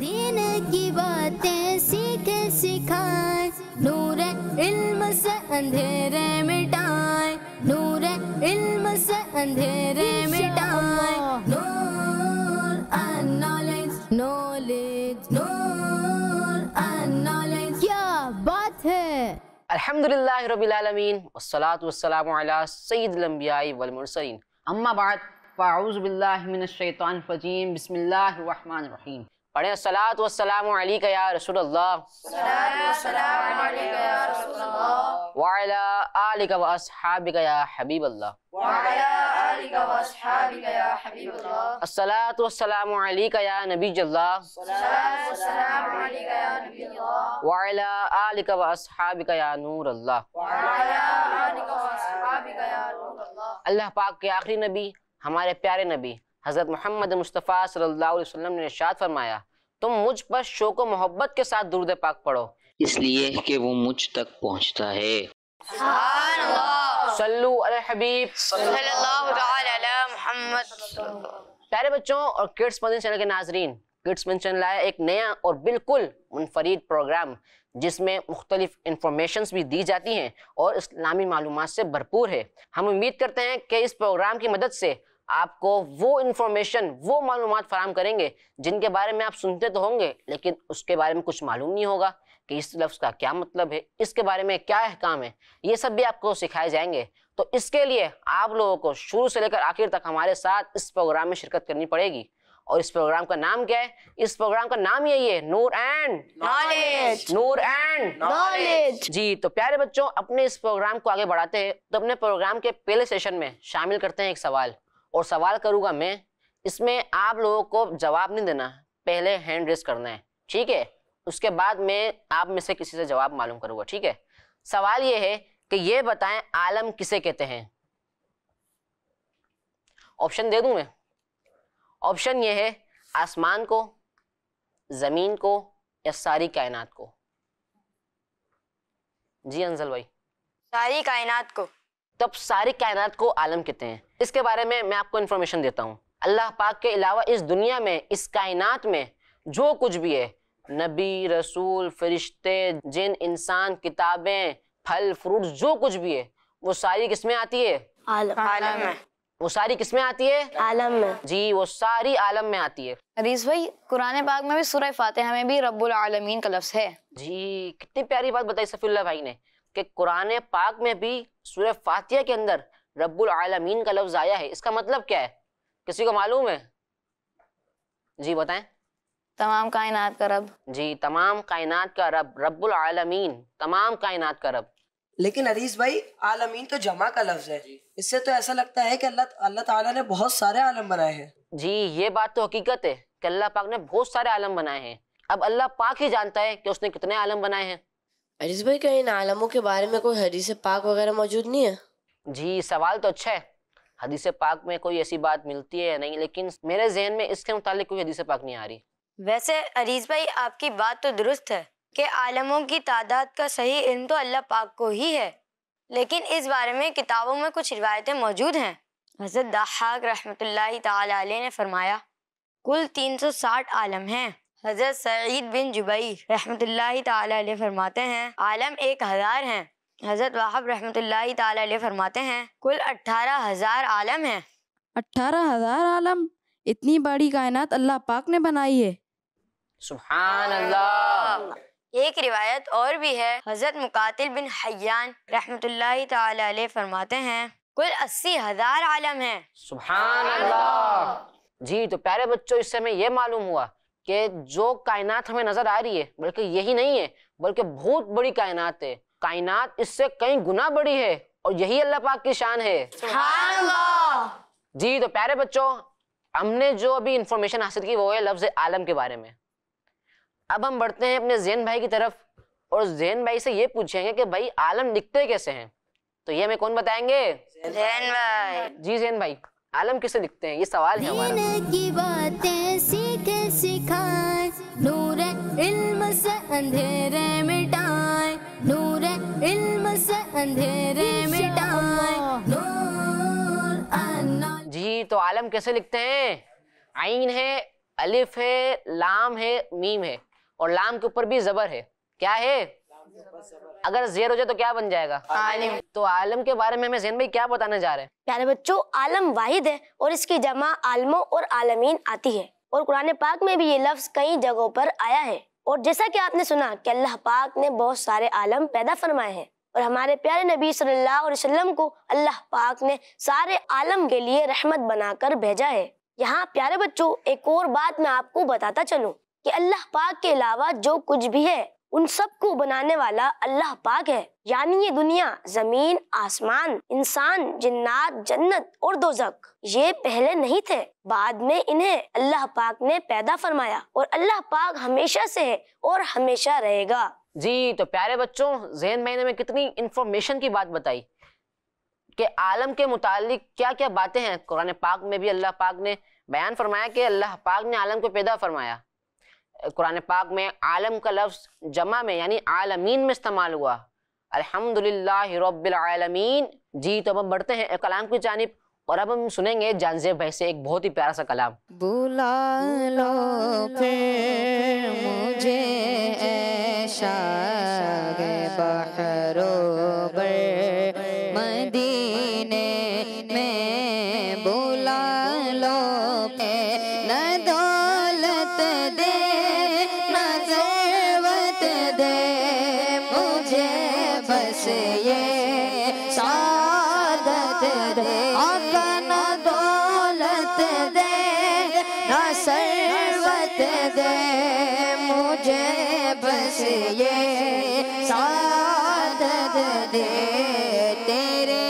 दीन की बातें सीखे सिखाए, नूर इल्म से अंधेरे मिटाए, नूर इल्म से अंधेरे मिटाए। Noor and knowledge, knowledge, Noor and knowledge. क्या बात है। अल्हम्दुलिल्लाहि रब्बिल आलमीन वस्सलातु वस्सलामु अला सय्यिदिल अंबियाइ वल मुरसलीन। अम्मा बाद फ़अऊज़ु बिल्लाहि मिनश शैतानिर रजीम। बिस्मिल्लाहिर रहमानिर रहीम। पढ़ें अस्सलातु वस्सलामु अलैका या रसूलल्लाह, सलातु वस्सलामु अलैका या रसूलल्लाह, व अला आलिका व अस्हाबिका या हबीबल्लाह, व अला आलिका व अस्हाबिका या हबीबल्लाह। अस्सलातु वस्सलामु अलैका या नबियल्लाह, सलातु वस्सलामु अलैका या नबियल्लाह, व अला आलिका व अस्हाबिका या नूरल्लाह। व अला आलिका व अस्हाबिका या नूरल्लाह। अल्लाह पाक के आखिरी नबी हमारे प्यारे नबी हज़रत मोहम्मद मुस्तफ़ा सल्लल्लाहु अलैहि वसल्लम ने इरशाद फरमाया, तुम मुझ पर शौक़ व मोहब्बत के साथ दुरूद पाक पढ़ो, इसलिए कि वो मुझ तक पहुँचता है। सुभान अल्लाह, सल्लु अला हबीब सल्लल्लाहु तआला अला मुहम्मद। प्यारे बच्चों और किड्स मदनी चैनल के नाजरीन, किड्स मदनी चैनल आया एक नया और बिल्कुल मुनफरीद प्रोग्राम जिसमें मुख्तलिफ इंफॉर्मेशंस भी दी जाती हैं और इस्लामी मालूमात से भरपूर है। हम उम्मीद करते हैं कि इस प्रोग्राम की मदद से आपको वो इंफॉर्मेशन, वो मालूमात फराहम करेंगे जिनके बारे में आप सुनते तो होंगे लेकिन उसके बारे में कुछ मालूम नहीं होगा कि इस लफ्ज़ का क्या मतलब है, इसके बारे में क्या अहकाम है, ये सब भी आपको सिखाए जाएंगे। तो इसके लिए आप लोगों को शुरू से लेकर आखिर तक हमारे साथ इस प्रोग्राम में शिरकत करनी पड़ेगी। और इस प्रोग्राम का नाम क्या है? इस प्रोग्राम का नाम यही है, Noor and knowledge, Noor and knowledge. जी तो प्यारे बच्चों, अपने इस प्रोग्राम को आगे बढ़ाते हैं तो अपने प्रोग्राम के पहले सेशन में शामिल करते हैं एक सवाल, और सवाल करूंगा मैं, इसमें आप लोगों को जवाब नहीं देना, पहले हैंड रेस करना है, ठीक है? उसके बाद मैं आप में से किसी से जवाब मालूम करूंगा, ठीक है? सवाल ये है कि ये बताएं आलम किसे कहते हैं। ऑप्शन दे दूं मैं? ऑप्शन ये है आसमान को, जमीन को, या सारी कायनात को। जी अंजल भाई। सारी कायनात को। तब सारी कायनात को आलम कहते हैं। इसके बारे में मैं आपको इन्फॉर्मेशन देता हूँ। अल्लाह पाक के अलावा इस दुनिया में, इस कायनात में जो कुछ भी है, नबी, रसूल, फरिश्ते, जिन, इंसान, किताबें, फल, फ्रूट, जो कुछ भी है, वो सारी किसमें आती है? आलम में। वो सारी किसमें आती है? आलम में। जी, वो सारी आलम में आती है। हदीस भाई, कुरान पाक में भी सूरह फातिहा में भी रब्बुल आलमीन का लफ्ज़ है। जी, कितनी प्यारी बात बताई सफीउल्लाह भाई ने कि कुरान पाक में भी सूरह फातिहा के अंदर रब्बुल आलमीन का लफ्ज आया है। इसका मतलब क्या है? किसी को मालूम है? जी बताएं। तमाम कायनात का रब। जी, तमाम कायनात का रब, रब्बुल आलमीन, तमाम कायनात का रब। लेकिन हरीस भाई, आलमीन तो जमा का लफ्ज है, इससे तो ऐसा लगता है कि अल्लाह ताला ने बहुत सारे आलम बनाए हैं। जी, ये बात तो हकीकत है कि अल्लाह पाक ने बहुत सारे आलम बनाए हैं। अब अल्लाह पाक ही जानता है कि उसने कितने आलम बनाए हैं। हरीस भाई, क्या इन आलमों के बारे में कोई हदीस पाक वगैरह मौजूद नहीं है? जी, सवाल तो अच्छा है। हदीस पाक में कोई ऐसी बात मिलती है या नहीं, लेकिन मेरे जहन में इसके मुतालिक कोई हदीस पाक नहीं आ रही। वैसे अरीज भाई, आपकी बात तो दुरुस्त है कि आलमों की तादाद का सही इल्म तो अल्लाह पाक को ही है, लेकिन इस बारे में किताबों में कुछ रिवायतें मौजूद हैं। हज़रत दहाक रहमतुल्लाहि ताला अलैह ने फरमाया, कुल 360 आलम हैं। हज़रत सईद बिन जुबैर रहमतुल्लाहि ताला अलैह फरमाते हैं, आलम 1000 हैं। हज़रत वहाब रहमतुल्लाहि ताला अलैह फरमाते हैं, कुल 18,000 आलम हैं। 18,000 आलम? इतनी बड़ी कायनात अल्लाह पाक ने बनाई है। सुभान अल्लाह। एक रिवायत और भी है, हज़रत मुकातिल बिन हय्यान रहमतुल्लाहि ताला अलैह फरमाते हैं, कुल 80,000 आलम हैं। सुभान अल्लाह। जी तो प्यारे बच्चों, इससे हमें ये मालूम हुआ कि जो कायनात हमें नजर आ रही है, बल्कि यही नहीं है, बल्कि बहुत बड़ी कायनात है। कायनात इससे कई गुना बड़ी है और यही अल्लाह पाक की शान है। सुभान अल्लाह। जी तो प्यारे बच्चों, हमने जो अभी इंफॉर्मेशन हासिल की वो है लफ्ज़ आलम के बारे में। अब हम बढ़ते हैं अपने ज़ैन भाई की तरफ और ज़ैन भाई से ये पूछेंगे कि भाई आलम दिखते कैसे हैं। तो ये हमें कौन बताएंगे? ज़ैन भाई। जी ज़ैन भाई, आलम किसे दिखते हैं, ये सवाल है हमारा। दीन की बातें सीखे सिखाए, नूर इल्म से अंधेरे मिटाए, नूर इल्म से अंधेरे मिटाए। नूर जी तो आलम कैसे लिखते हैं? आइन है, अलिफ है, लाम है, मीम है और लाम के ऊपर भी जबर है। क्या है? अगर जेर हो जाए तो क्या बन जाएगा? आलिम। तो आलम के बारे में हमें ज़ैन भाई क्या बताने जा रहे हैं? प्यारे बच्चों, आलम वाहिद है और इसकी जमा आलमों और आलमीन आती है और कुरान पाक में भी ये लफ्ज कई जगहों पर आया है। और जैसा कि आपने सुना कि अल्लाह पाक ने बहुत सारे आलम पैदा फरमाए हैं और हमारे प्यारे नबी सल्लल्लाहु अलैहि वसल्लम को अल्लाह पाक ने सारे आलम के लिए रहमत बनाकर भेजा है। यहाँ प्यारे बच्चों, एक और बात मैं आपको बताता चलूं कि अल्लाह पाक के अलावा जो कुछ भी है उन सबको बनाने वाला अल्लाह पाक है। यानी ये दुनिया, जमीन, आसमान, इंसान, जिन्नात, जन्नत और दोज़ख ये पहले नहीं थे, बाद में इन्हें अल्लाह पाक ने पैदा फरमाया और अल्लाह पाक हमेशा से है और हमेशा रहेगा। जी, तो प्यारे बच्चों, ज़ैन भाई ने हमें कितनी इंफॉर्मेशन की बात बताई कि आलम के मुतालिक क्या क्या बातें हैं। कुरान पाक में भी अल्लाह पाक ने बयान फरमाया कि अल्लाह पाक ने आलम को पैदा फरमाया। कुरान पाक में आलम का लफ्ज जमा में यानी आलमीन में इस्तेमाल हुआ। अल्हम्दुलिल्लाहि रब्बिल आलमीन। जी, तो अब हम बढ़ते हैं कलाम की जानिब और अब हम सुनेंगे जानज़ेब भाई से एक बहुत ही प्यारा सा कलाम। बुला लो फिर मुझे शागे बहरोबर मदीने में, बुला लो न दौलत दे न ज़रूरत दे मुझे, बस ये सादत दे। आका न दौलत दे न सरवत दे मुझे, बस ये सादत दे। तेरे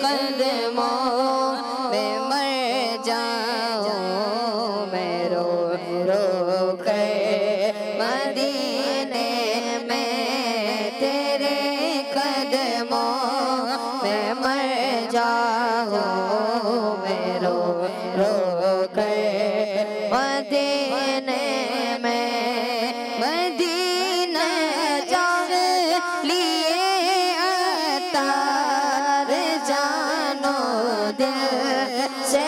कदमों में मर जाऊं मैं रो रो कर मदीने में, तेरे कदमों में मर जाऊं मैं रो रो कर मदीने में। मदीना जान लिए अतार जानो दिल से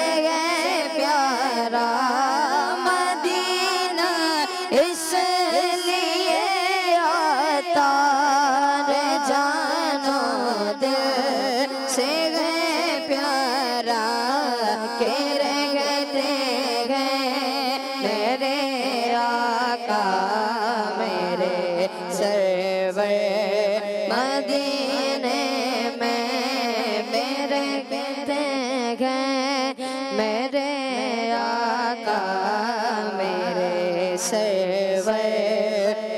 प्यारा, मदीना इसलिए अतार जानो दिल से प्यारा, के रहते हैं मेरे आका मेरे सरवर मदीने में, मेरे कहते हैं मेरे आका मेरे सरवर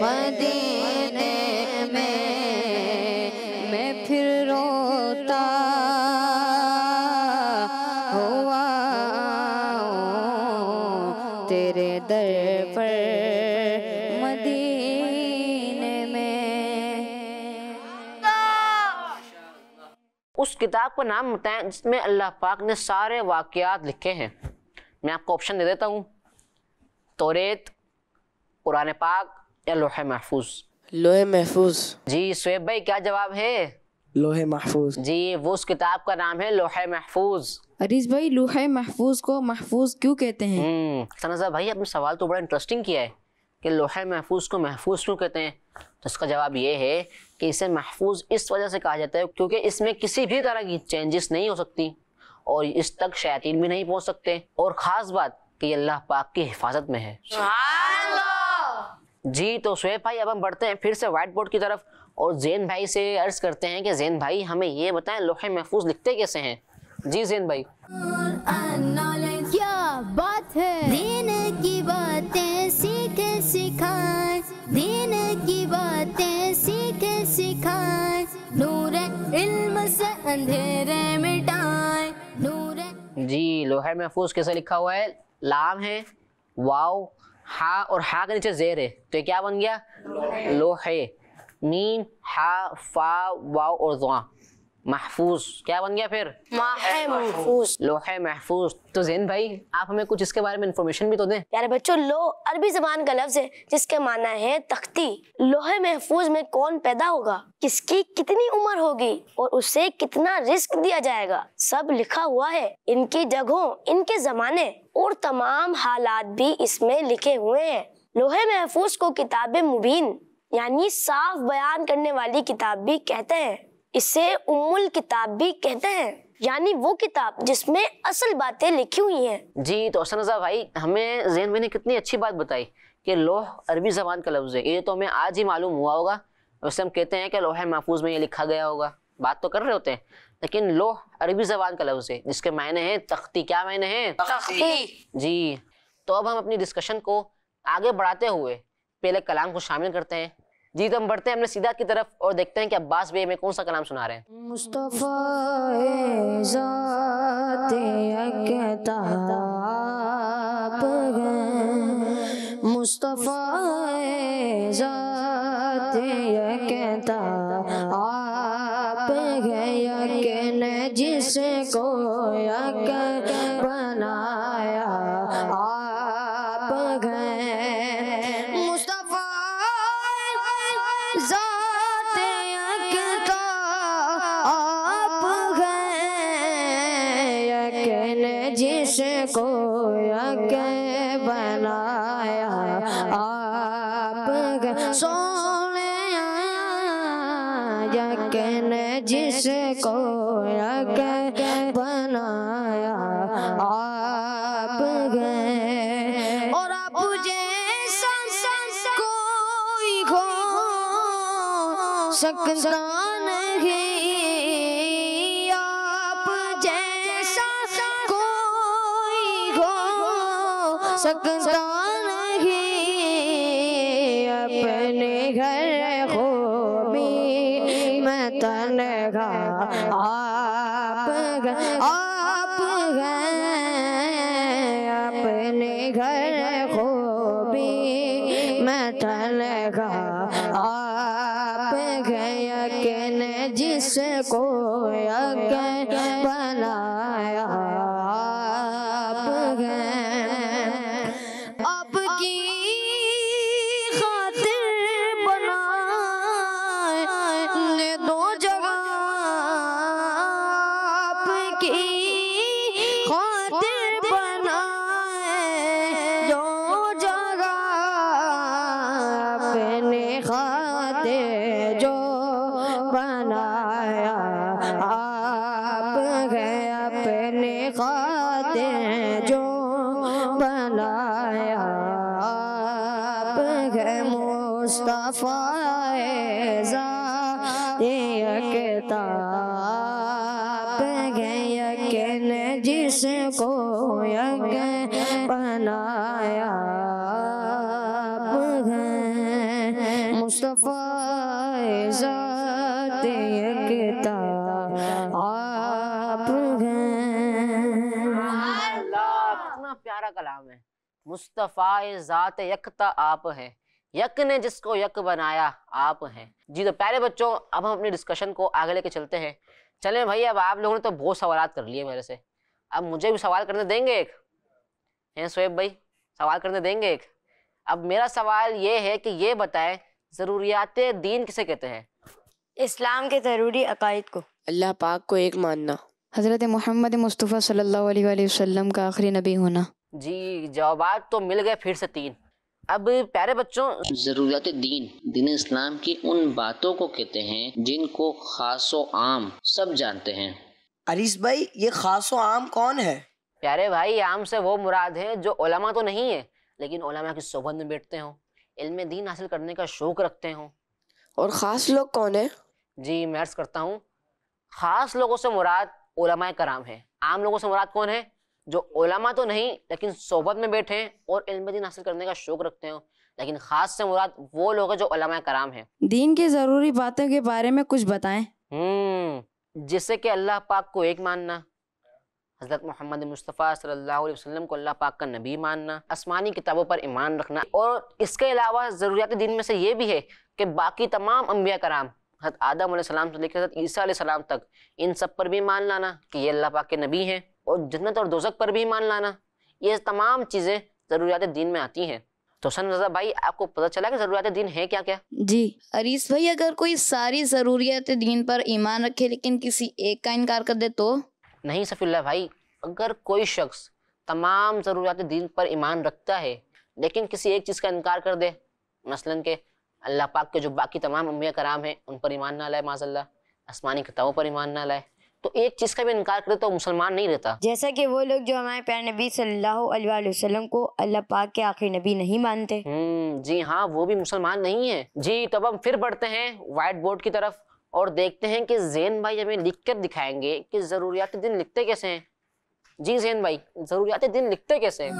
मदीने में। मैं फिर रोता हुआ तेरे दर पर मदीने में। उस किताब का नाम बताएं जिसमें अल्लाह पाक ने सारे वाक़यात लिखे हैं। मैं आपको ऑप्शन दे देता हूँ, तौरेत, कुरान पाक या लोहे महफूज। लोहे महफूज। जी शुएब भाई, क्या जवाब है? लोहे महफूज। जी, वो उस किताब का नाम है लोहे महफूज। अरीज भाई, लोहे महफूज को महफूज क्यों कहते हैं? सनज़ा भाई, आपने सवाल तो बड़ा इंटरेस्टिंग किया है कि लोहे महफूज को महफूज क्यों कहते हैं। तो इसका जवाब ये है कि इसे महफूज इस वजह से कहा जाता है क्योंकि इसमें किसी भी तरह की चेंजेस नहीं हो सकती और इस तक शैतान भी नहीं पहुंच सकते, और ख़ास बात कि अल्लाह पाक की हिफाजत में है। जी, तो शुएब भाई, अब हम बढ़ते हैं फिर से व्हाइट बोर्ड की तरफ और ज़ैन भाई से अर्ज करते हैं कि ज़ैन भाई हमें ये बताएं लोहे महफूज लिखते कैसे हैं। जी ज़ैन भाई। क्या बात है, दीन की बातें सीख सिखाए, दीन की बातें सीख सिखाए, नूर इल्म से अंधेरे मिटाए, नूर। जी, लोहे महफूज कैसे लिखा हुआ है? लाम है, वाव, हा और हा के नीचे जेर है, तो ये क्या बन गया? लोहे। मीम, हा, फा, वाव और ज़ा। महफूज क्या बन गया फिर? माहे महफूज। लोहे महफूज। तो ज़ैन भाई आप हमें कुछ इसके बारे में इंफॉर्मेशन भी तो दें। प्यारे बच्चों, लोह अरबी जबान का लफ्ज है जिसके माना है तख्ती। लोहे महफूज में कौन पैदा होगा, किसकी कितनी उम्र होगी और उसे कितना रिस्क दिया जाएगा, सब लिखा हुआ है। इनकी जगहों, इनके जमाने और तमाम हालात भी इसमें लिखे हुए हैं। लोहे महफूज को किताब मुबीन यानी साफ बयान करने वाली किताब भी कहते हैं। इसे उम्मुल किताब भी कहते हैं, यानी वो किताब जिसमें असल बातें लिखी हुई हैं। जी तो हसन रज़ा भाई, हमें ज़ैन भाई ने कितनी अच्छी बात बताई कि लोह अरबी ज़बान का लफ्ज़ है। ये तो हमें आज ही मालूम हुआ होगा। वैसे हम कहते हैं कि लोहे महफूज में ये लिखा गया होगा, बात तो कर रहे होते हैं, लेकिन लोह अरबी ज़बान का लफ्ज़ है जिसके मायने हैं तख्ती। क्या मायने हैं? तख्ती। जी तो अब हम अपनी डिस्कशन को आगे बढ़ाते हुए पहले कलाम को शामिल करते हैं। जी तो हम बढ़ते हैं अपने सीधा की तरफ और देखते हैं कि अब्बास भाई हमें कौन सा कलाम सुना रहे हैं। मुस्तफ़ा ज़ाते अक़ताब है, मुस्तफ़ा ज़ाते अक़ताब है, यकीन जिसको यक बनाया आप है। मुस्तफ़ा ज़ाते अक़ताब है, यकीन जिसको यक बनाया आप है। सोने यकीन जिसको यक बनाया आप है। और आप जैसा कोई हो सकता नहीं, आप जैसा कोई हो सकता नहीं, अपने घर खूबी में तन्हा आप हैं, अपने घर खूबी में तन्हा आप हैं, यकीन जिसको यक बनाया आप हैं। आपकी खातिर बनाए दो जगह, आपकी खातिर बनाए दो जगह, अपने खातिर जो बनाया आप है, अपने खातिर जो बनाया आप है। मुस्तफ़ा ज़ाते अक़ताब है, यकीन जिसको यक बनाया आप है। मुस्तफ़ा ज़ाते अक़ताब है। कितना प्यारा कलाम है। मुस्तफ़ा ज़ात यकता आप है, यक ने जिसको यक बनाया आप हैं। जी तो प्यारे बच्चों, अब हम अपनी डिस्कशन को आगे लेके चलते हैं। चलें भाई, अब आप लोगों ने तो बहुत सवालात कर लिए मेरे से, अब मुझे भी सवाल करने देंगे एक? हैं शोएब भाई, सवाल करने देंगे एक? अब मेरा सवाल ये है कि ये बताएं, ज़रूरियात दीन किसे कहते हैं? इस्लाम के ज़रूरी अकायद को। अल्लाह पाक को एक मानना। हज़रत मोहम्मद मुस्तफ़ा सल्लल्लाहु अलैहि वसल्लम का आखिरी नबी होना। जी जवाबात तो मिल गए फिर से 3। अब प्यारे बच्चों, ज़रूरियात दीन इस्लाम की उन बातों को कहते हैं जिनको खास व आम सब जानते हैं। अरीस भाई, ये खास व आम कौन है? प्यारे भाई, आम से वो मुराद है जो उलमा तो नहीं है लेकिन उलमा की सोबत में बैठते हों, इल्म दीन हासिल करने का शौक रखते हों। और ख़ास लोग कौन है? जी मैं अर्ज़ करता हूँ, ख़ास लोगों से मुराद उलमाए कराम है। आम लोगों से मुराद कौन है? जो उलमा तो नहीं लेकिन सोबत में बैठे हैं और इल्म दीन हासिल करने का शौक रखते हो। लेकिन ख़ास से मुराद वो लोग हैं जो उलमाए कराम हैं। दीन की ज़रूरी बातों के बारे में कुछ बताएं। जिससे कि अल्लाह पाक को एक मानना, हज़रत मोहम्मद मुस्तफ़ा सल्लल्लाहु अलैहि वसल्लम को अल्लाह पाक का नबी मानना, आसमानी किताबों पर ईमान रखना, और इसके अलावा ज़रूरियात दीन में से ये भी है कि बाकी तमाम अंबिया कराम हज़रत आदम अलैहिस्सलाम से लेकर हज़रत ईसा अलैहिस्सलाम तक, इन सब पर भी ईमान लाना कि ये अल्लाह पाक के नबी हैं, और जन्नत और दोज़ख पर भी ईमान लाना। ये तमाम चीज़ें ज़रूरियात दीन में आती हैं। तो सन रज़ा भाई, आपको पता चला कि ज़रूरियात दीन है क्या क्या? जी अरीस भाई, अगर कोई सारी ज़रूरियात दीन पर ईमान रखे लेकिन किसी एक का इनकार कर दे तो? नहीं सफ़ीउल्लाह भाई, अगर कोई शख्स तमाम ज़रूरियात दीन पर ईमान रखता है लेकिन किसी एक चीज़ का इनकार कर दे, मसलन के अल्लाह पाक के जो बाकी तमाम अंबिया कराम हैं उन पर ईमान ना लाए, माज़अल्लाह आसमानी किताबों पर ईमान ना लाए, तो एक चीज़ का भी इनकार करे तो मुसलमान नहीं रहता। जैसा कि वो लोग जो हमारे प्यारे नबी सल्लल्लाहु अलैहि वसल्लम को अल्लाह पाक के आखिरी नबी नहीं मानते। जी हाँ, वो भी मुसलमान नहीं है। जी तो अब हम फिर बढ़ते हैं व्हाइट बोर्ड की तरफ और देखते हैं कि ज़ैन भाई हमें लिख कर दिखाएंगे कि ज़रूरियात दिन लिखते कैसे हैं। जी ज़ैन भाई, ज़रूरियात दिन लिखते कैसे हैं?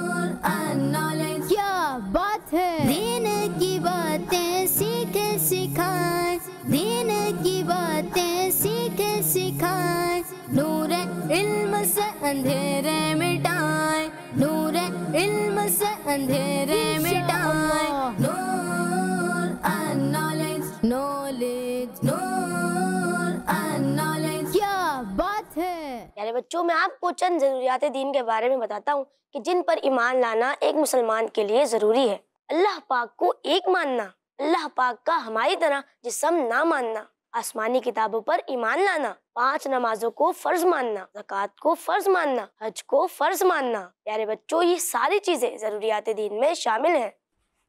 क्या बात है। दीन की बातें सीखे सिखाए, दीन की बातें सीखे सिखाए, नूर इल्म से अंधेरे मिटाए, नूर इल्म से अंधेरे मिटाए, Noor and knowledge, knowledge, Noor and knowledge. क्या बात है। यारे बच्चों, मैं आपको चंद जरूरियात दीन के बारे में बताता हूँ कि जिन पर ईमान लाना एक मुसलमान के लिए जरूरी है। अल्लाह पाक को एक मानना, अल्लाह पाक का हमारी तरह जिस्म ना मानना, आसमानी किताबों पर ईमान लाना, 5 नमाजों को फर्ज मानना, ज़कात को फर्ज मानना, हज को फर्ज मानना। प्यारे बच्चों, ये सारी चीजें जरूरियात दीन में शामिल हैं।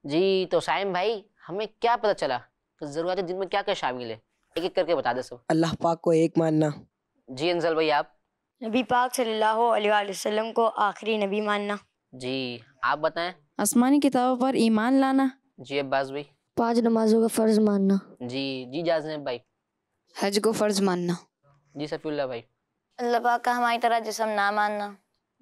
जी तो साइम भाई, हमें क्या पता चला कि ज़रूरियात दिन में क्या क्या शामिल है? एक एक करके बता दे सब। अल्लाह पाक को एक मानना। जी अंजल भाई आप? नबी पाक सल्लल्लाहु अलैहि वसल्लम को आखिरी नबी मानना। जी आप बताएं। आसमानी किताबों पर ईमान लाना। जी अब्बास भाई? 5 नमाजों का फर्ज मानना। जी जाज़ेब भाई? हज को फ़र्ज मानना। जी सफ़ीउल्लाह भाई? अल्लाह पाक का हमारी तरह जिस्म ना मानना।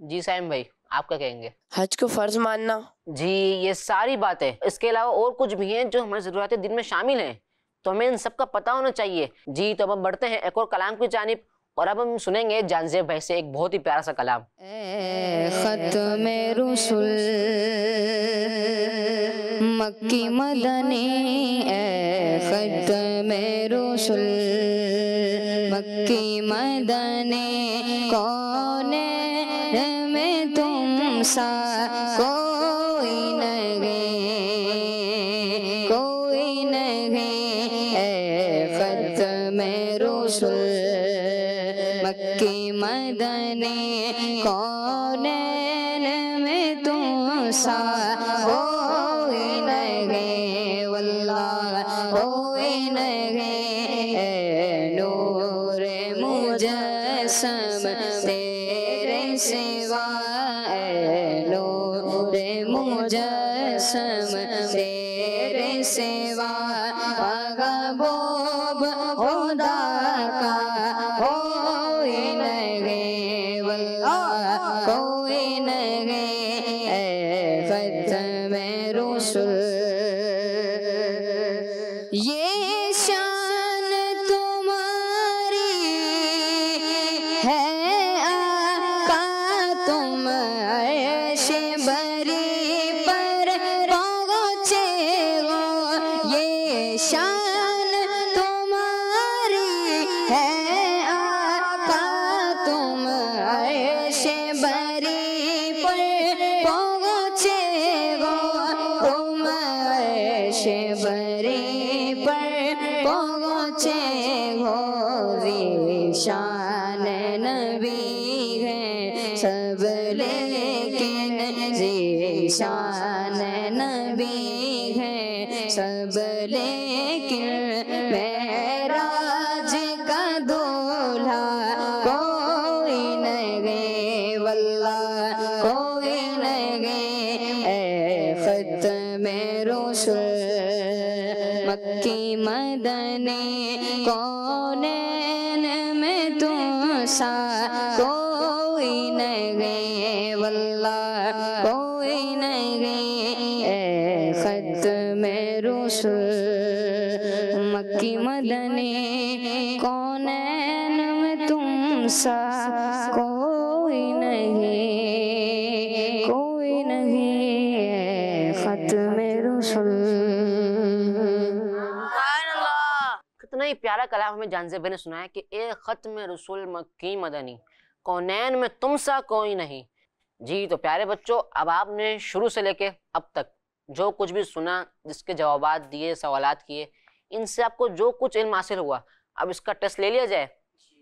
जी साइम भाई आप क्या कहेंगे? हज को फर्ज मानना। जी ये सारी बातें, इसके अलावा और कुछ भी हैं जो हमारी ज़रूरियात दिन में शामिल हैं, तो हमें इन सब का पता होना चाहिए। जी तो अब हम बढ़ते हैं एक और कलाम की जानिब, और अब हम सुनेंगे जानज़ेब भाई से एक बहुत ही प्यारा सा कलाम। ख़त्म रुसूल मक्की मदनी, ख़त्म रुसूल मक्की मदनी, कौन में तुम सा कोई नहीं, कोई नहीं, ख़त्म रुसूल मक्की मदनी, कौन में तुम सा कोई नहीं, वल्लाह कोई नहीं, नूर मुजस्सम तेरे सिवा, नूर मुजस्सम तेरे सिवा, महबूब खुदा का कोई नहीं, वल्लाह कोई नहीं, ख़त्म रुसूल। ये शान तुम्हारी है आका, तुम अर्श बरी पर पहुँचे हो, ये शान तुम्हारी है आका, तुम अर्श बरी पर पहुँचे हो, तुम अर्श बरी पर पहुँचे हो, ज़ीशान नबी है सब लेकिन, ज़ीशान नबी है सब लेकिन, मेराज का दूल्हा कोई नहीं, वल्लाह कोई नहीं, ख़त्म रुसूल मक्की मदनी, कौनैन में तुम सा कोई नहीं, वल्लाह कोई नहीं, ख़त्म रुसूल मक्की मदनी, कौनैन में तुम सा कोई नहीं, कोई नहीं, ख़त्म रुसूल। कितना ही प्यारा कलाम हमें जानज़ेब ने सुनाया कि ए ख़त्म रसूल मक्की मदनी, कौनैन में तुम सा कोई नहीं। जी तो प्यारे बच्चों, अब आपने शुरू से लेके अब तक जो कुछ भी सुना, जिसके जवाबात दिए, सवालात किए, इनसे आपको जो कुछ इल्म हासिल हुआ, अब इसका टेस्ट ले लिया जाए।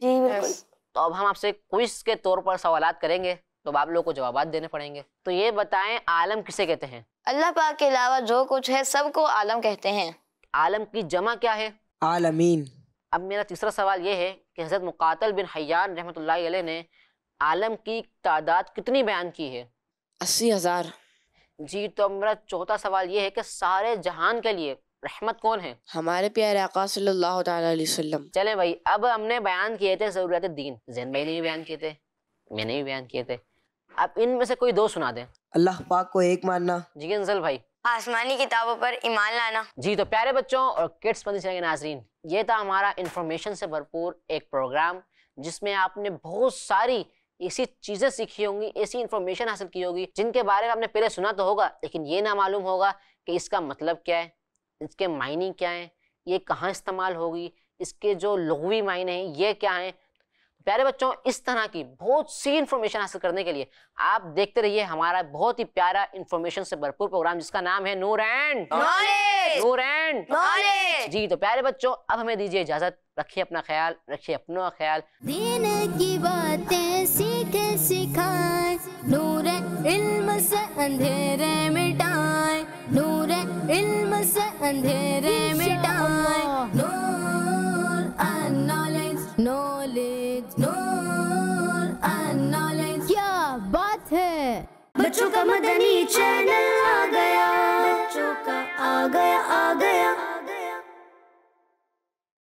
जी बिल्कुल। तो अब हम आपसे क्विज के तौर पर सवालात करेंगे, तो आप लोगों को जवाबात देने पड़ेंगे। तो ये बताएं, आलम किसे कहते हैं? अल्लाह पाक के अलावा जो कुछ है सबको आलम कहते हैं। आलम की जमा क्या है? आलमीन। अब मेरा तीसरा सवाल ये है कि हज़रत मुक़ातिल बिन हय्यान रहमतुल्लाहि अलैह ने आलम की तादाद कितनी बयान की है? 80,000। जी तो अब मेरा चौथा सवाल ये है कि सारे जहान के लिए रहमत कौन है? हमारे प्यारे आका सल्लल्लाहु तआला अलैहि वसल्लम। चले भाई, अब हमने बयान किए थे ज़रूरियात दीन, ज़ैन भाई ने भी बयान किए थे, मैंने भी बयान किए थे। अब इनमें से कोई दो सुना दें। अल्लाह पाक को एक मानना। जी अंजल भाई। आसमानी किताबों पर ईमान लाना। जी तो प्यारे बच्चों और किड्स मदनी चैनल के नाजरीन, ये था हमारा इंफॉर्मेशन से भरपूर एक प्रोग्राम, जिसमें आपने बहुत सारी ऐसी चीज़ें सीखी होंगी, ऐसी इंफॉर्मेशन हासिल की होगी जिनके बारे में आपने पहले सुना तो होगा, लेकिन ये ना मालूम होगा कि इसका मतलब क्या है, इसके मायने क्या हैं, ये कहाँ इस्तेमाल होगी, इसके जो लुग़वी मायने हैं ये क्या हैं। प्यारे बच्चों, इस तरह की बहुत सी इंफॉर्मेशन हासिल करने के लिए आप देखते रहिए हमारा बहुत ही प्यारा इंफॉर्मेशन से भरपूर प्रोग्राम, जिसका नाम है Noor and knowledge. Noor and knowledge. जी तो प्यारे बच्चों, अब हमें दीजिए इजाजत। रखिए अपना ख्याल, रखिए अपना ख्याल। दीन की बातें सीखे सिखाए, नूर इल्म से अंधेरे मिटाए, नूर इल्म से अंधेरे मिटाए। Noor and knowledge, knowledge, Noor and knowledge. क्या बात है, बच्चों का मदनी चैनल आ गया, बच्चों का आ गया, आ गया।